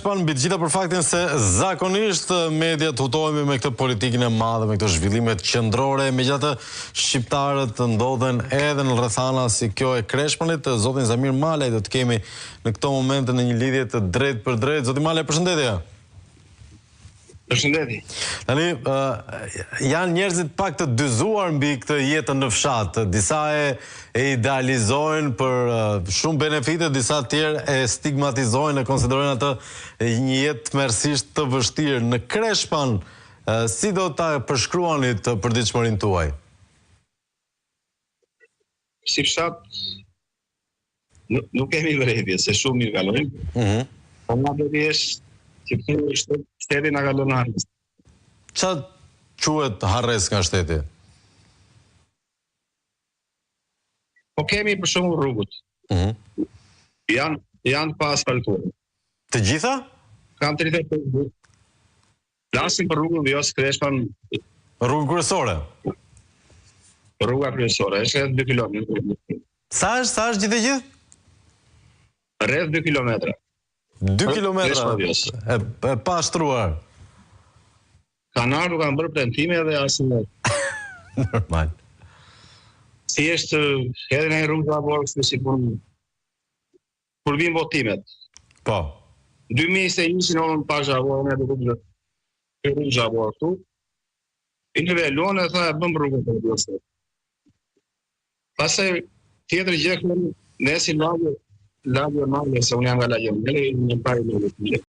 Kreshpan, mbi të gjitha për faktin se zakonisht mediat hutohemi me këtë politikën e madhe, me këto zhvillimet qendrore, megjithatë shqiptarët ndodhen edhe në rrethana si kjo e Kreshpanit. Zotin Zamir Malaj do të kemi në këto momente në një lidhje të drejtë për drejtë. Zoti Malaj, përshëndetje. Përshëndetje. Tani, janë njerëzit pak të dyzuar mbi këtë jetën në fshat. Disa e idealizojnë për shumë benefite, disa tjerë e stigmatizojnë, e konsiderojnë atë një jetë tmerrsisht të vështirë. Në Kreshpan, si do ta përshkruanit përditshmërinë tuaj? Si fshat, nuk kemi vërejtje, se shumë mirë kalojnë. Po nga bërish që shteti nga kalon harres. Qa quhet harres nga shteti? Po kemi për shumë rrugët. Janë pa asfaltuar. Të gjitha? Kam 35. Flasim për rrugën Vjos Kreshpan. Rrugë kryesore? Rruga kryesore, është rreth 2 kilometra. Sa është gjithë e gjithë? Rreth 2 kilometra. 2 kilometra e pa shtruar. Kanë ardhur, kanë bërë premtime dhe asnjë. Normal. Si është edhe në rrugë zhavor, si kur vin votimet. Po. 2021 në pa zhavor, në rrugë zhavor këtu. I nivelon e tha e bëm rrugën të vjosë. Pastaj tjetër gjë, ne si lagje marrë, se unë jam nga lagje, në pari në